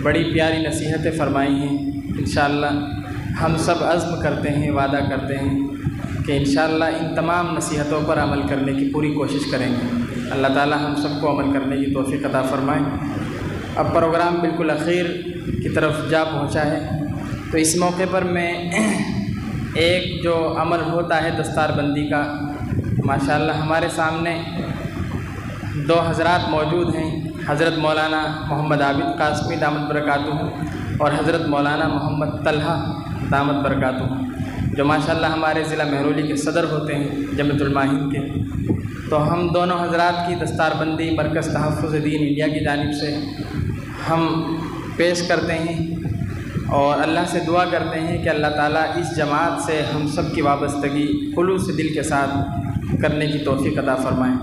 بڑی پیاری نصیحتیں فرمائی ہیں۔ انشاءاللہ ہم سب عزم کرتے ہیں، وعدہ کرتے ہیں کہ انشاءاللہ ان تمام نصیحتوں پر عمل کرنے کی پوری کوشش کریں گے۔ اللہ تعالی ہم سب کو عمل کرنے کی توفیق عطا فرمائیں۔ اب پروگرام بالکل اخیر کی طرف جا پہنچا ہے، تو اس موقع پر میں ایک جو عمل ہوتا ہے دستار بندی کا، ماشاءاللہ ہمارے سامنے دو حضرات موجود ہیں، حضرت مولانا محمد عابد قاسمی دامت برکاتہم اور حضرت مولانا محمد طلحہ دامت برکاتہم، جو ماشاءاللہ ہمارے ضلع مہرولی کے صدر ہوتے ہیں جمیعۃ علماء ہند کے۔ تو ہم دونوں حضرات کی دستار بندی مرکز تحفظ دین انڈیا کی جانب سے ہم پیش کرتے ہیں اور اللہ سے دعا کرتے ہیں کہ اللہ تعالیٰ اس جماعت سے ہم سب کی وابستگی خلوص دل کے ساتھ کرنے کی توفیق عطا فرمائیں۔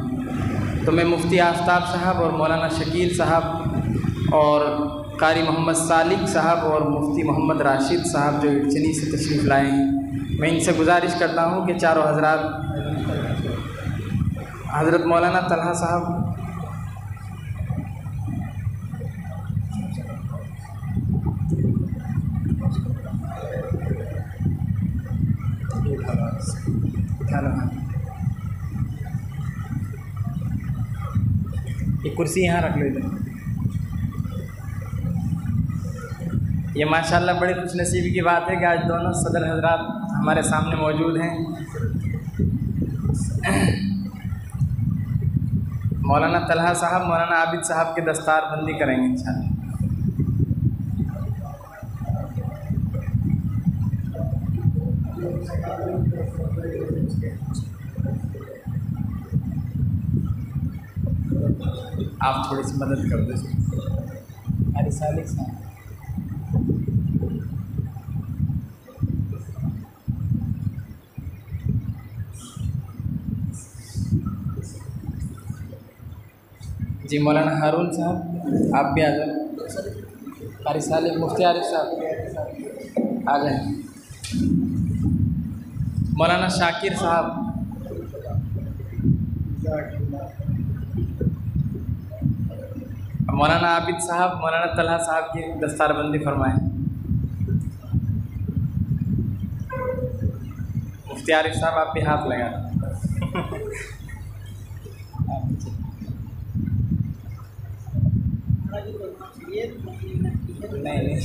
تو میں مفتی آفتاب صاحب اور مولانا شکیل صاحب اور قاری محمد صالح صاحب اور مفتی محمد راشد صاحب جو چنی سے تشریف لائے ہیں، میں ان سے گزارش کرتا ہوں کہ چاروں حضرات، حضرت مولانا طلحہ صاحب، یہ کرسی یہاں رکھ لو ادھر۔ یہ ماشاءاللہ بڑی خوش نصیبی کی بات ہے کہ آج دونوں صدر حضرات ہمارے سامنے موجود ہیں۔ مولانا طلحہ صاحب مولانا عابد صاحب کی دستار بندی کریں گے انشاءاللہ۔ آپ تھوڑی سی مدد کر دیں قاری صالح صاحب۔ جی مولانا ہارون صاحب آپ بھی آ جائیں، قاری صالح مفتی عارف صاحب آ جائیں، مولانا شاکر صاحب، مولانا عابد صاحب مولانا طلحہ صاحب کی دستار بندی فرمائیں۔ مفتی عارف صاحب آپ بھی ہاتھ لگا نہیں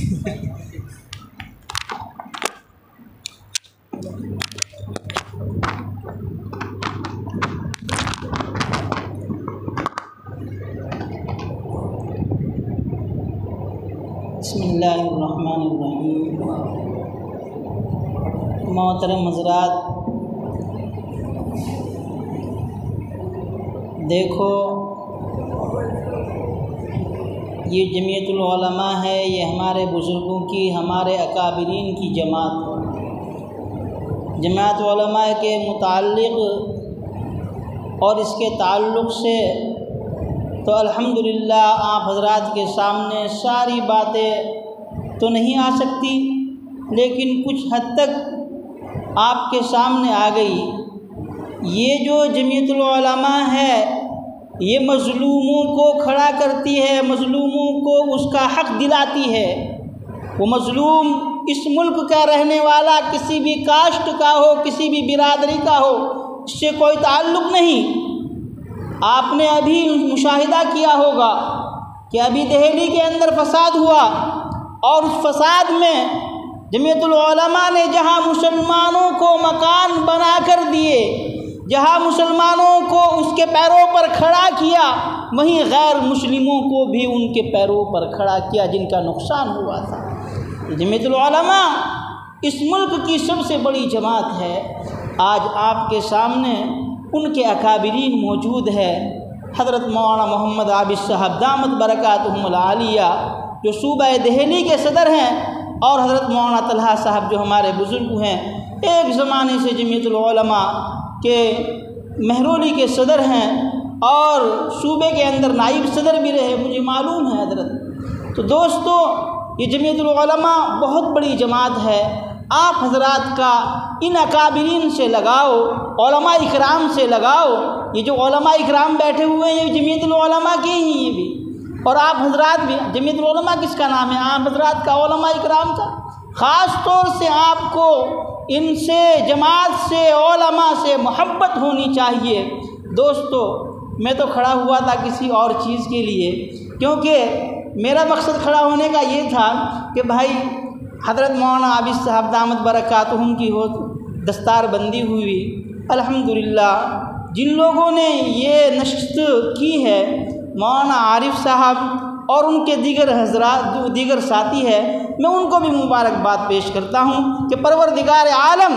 بسم اللہ الرحمن الرحیم۔ محترم حضرات، دیکھو یہ جمعیت العلماء ہے، یہ ہمارے بزرگوں کی، ہمارے اکابرین کی جماعت ہے۔ جماعت علماء کے متعلق اور اس کے تعلق سے تو الحمدللہ آپ حضرات کے سامنے ساری باتیں تو نہیں آ سکتی، لیکن کچھ حد تک آپ کے سامنے آ گئی۔ یہ جو جمعیت العلماء ہے یہ مظلوموں کو کھڑا کرتی ہے، مظلوموں کو اس کا حق دلاتی ہے۔ وہ مظلوم اس ملک کا رہنے والا کسی بھی کاسٹ کا ہو، کسی بھی برادری کا ہو، اس سے کوئی تعلق نہیں۔ آپ نے ابھی مشاہدہ کیا ہوگا کہ ابھی دہلی کے اندر فساد ہوا، اور اس فساد میں جمعیت العلماء نے جہاں مسلمانوں کو مکان بنا کر دیے، جہاں مسلمانوں کو اس کے پیروں پر کھڑا کیا، وہیں غیر مسلموں کو بھی ان کے پیروں پر کھڑا کیا جن کا نقصان ہوا تھا۔ جمعیت العلماء اس ملک کی سب سے بڑی جماعت ہے۔ آج آپ کے سامنے ان کے اکابرین موجود ہے، حضرت مولانا محمد عابد صاحب دامت برکاتہم العالیہ جو صوبہ دہلی کے صدر ہیں، اور حضرت مولانا طلحہ صاحب جو ہمارے بزرگ ہیں، ایک زمانے سے جمعیت العلماء کے مہرولی کے صدر ہیں اور صوبے کے اندر نائب صدر بھی رہے، مجھے معلوم ہے حضرت۔ تو دوستو، یہ جمعیت العلماء بہت بڑی جماعت ہے، آپ حضرات کا ان اکابرین سے لگاؤ، علماء اکرام سے لگاؤ۔ یہ جو علماء اکرام بیٹھے ہوئے ہیں یہ جمعیت العلماء کے ہی یہ بھی، اور آپ حضرات بھی۔ جمعیت العلماء کس کا نام ہے؟ آپ حضرات کا، علماء اکرام کا۔ خاص طور سے آپ کو ان سے، جماعت سے، علماء سے محبت ہونی چاہیے۔ دوستو، میں تو کھڑا ہوا تھا کسی اور چیز کے لیے، کیونکہ میرا مقصد کھڑا ہونے کا یہ تھا کہ بھائی حضرت مولانا عابد صاحب دامت برکاتہم کی وہ دستار بندی ہوئی۔ الحمدللہ جن لوگوں نے یہ نشست کی ہے، مولانا عارف صاحب اور ان کے دیگر حضرات، جو دیگر ساتھی ہے، میں ان کو بھی مبارکباد پیش کرتا ہوں کہ پروردگار عالم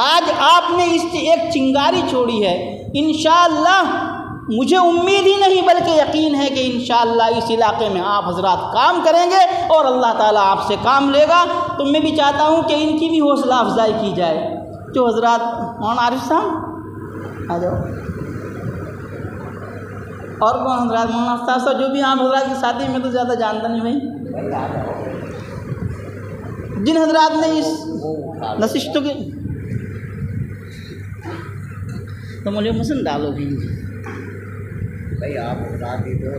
آج آپ نے اس ایک چنگاری چھوڑی ہے۔ انشاءاللہ مجھے امید ہی نہیں بلکہ یقین ہے کہ انشاءاللہ اس علاقے میں آپ حضرات کام کریں گے اور اللہ تعالیٰ آپ سے کام لے گا۔ تو میں بھی چاہتا ہوں کہ ان کی بھی حوصلہ افزائی کی جائے۔ جو حضرات، مولانا عارف صاحب آ جاؤ، اور کون حضرات؟ مولانا افتاب صاحب، جو بھی آپ حضرات کے ساتھی، میں تو زیادہ جانتا نہیں بھائی۔ جن حضرات نے اس نشستوں کے تو مجھے مسن ڈالو بھی بھائی، آپ حضرات کی جو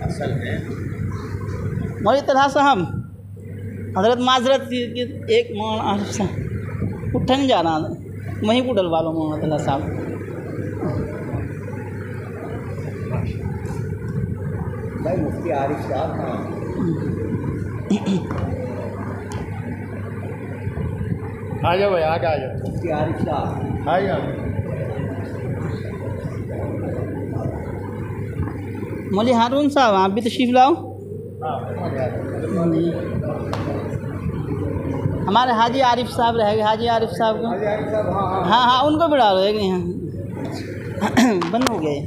اصل ہیں مولوی طلحہ صاحب، حضرت معذرت ایک مولانا عارف صاحب اٹھا نہیں جا رہا، وہیں کو ڈلوا لو مولانا طلحہ صاحب۔ بھائی مفتی عارف صاحب کہاں؟ آ جاؤ بھائی، آگے آ جاؤ۔ مفتی عارف صاحب آ جاؤ۔ مولوی ہارون صاحب، آپ بھی تشریف لاؤ۔ ہمارے حاجی عارف صاحب رہ گئے، حاجی عارف صاحب کو، ہاں ہاں ان کو بھی ڈالو، ہے کہ ہاں بند ہو گئے۔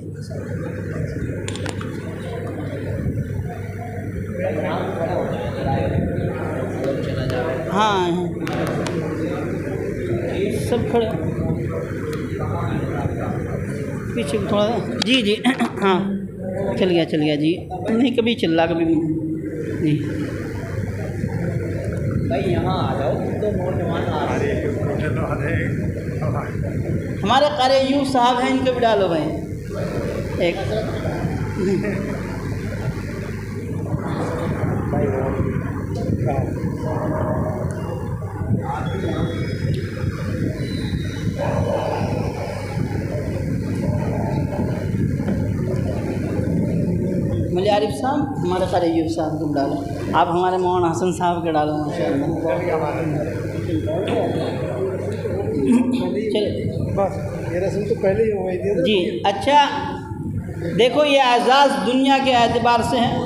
ہاں سب کھڑے پیچھے تھوڑا، جی جی ہاں چل گیا جی، نہیں کبھی چل رہا کبھی جی۔ بھائی یہاں آ جاؤ، تو نوجوان آ رہے ہیں۔ ہمارے قاری ایوب صاحب ہیں، ان کو بھی ڈالو بھائی ایک۔ مولوی عارف صاحب، ہمارے قاری ایوب صاحب کو ڈالو۔ آپ ہمارے مولانا حسن صاحب کے ڈالو ماشاءاللہ۔ چلے یہ رسم تو پہلے ہی ہو گئی تھی جی۔ اچھا دیکھو، یہ اعزاز دنیا کے اعتبار سے ہیں،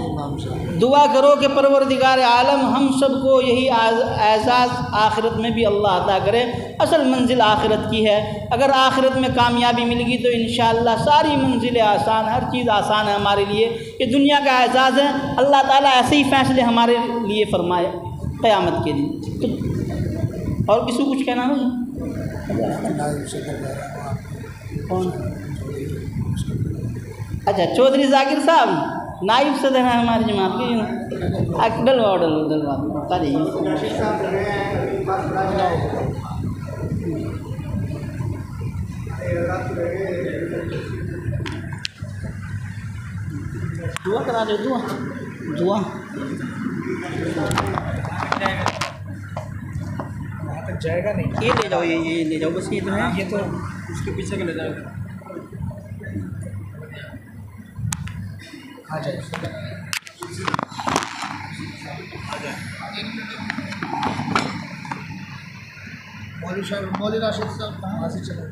دعا کرو کہ پروردگار عالم ہم سب کو یہی اعزاز آخرت میں بھی اللہ عطا کرے۔ اصل منزل آخرت کی ہے، اگر آخرت میں کامیابی مل گی تو انشاءاللہ ساری منزلیں آسان، ہر چیز آسان ہے ہمارے لیے۔ یہ دنیا کا اعزاز ہے، اللہ تعالیٰ ایسے ہی فیصلے ہمارے لیے فرمائے قیامت کے دن۔ اور کسی کو کچھ کہنا ہے؟ کون؟ اچھا چودھری ذاکر صاحب نائب صدر ہیں ہماری جماعت کے، ڈلواؤ دعا کرا دو، دعا وہاں تک جائے گا نہیں، یہ لے جاؤ، یہ لے جاؤ بس، یہ تو ہے، یہ تو اس کے پیچھے کے لے جائے گا۔ آ جائے مولوی صاحب، مولوی راشد صاحب کہاں سے چلے؟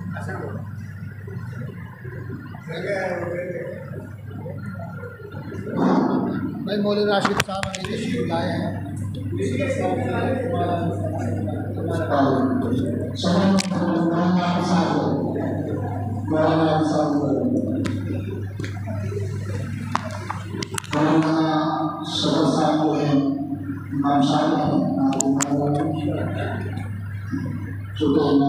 بھائی مولوی راشد صاحب ابھی تشریف لائے ہیں۔ شکریہ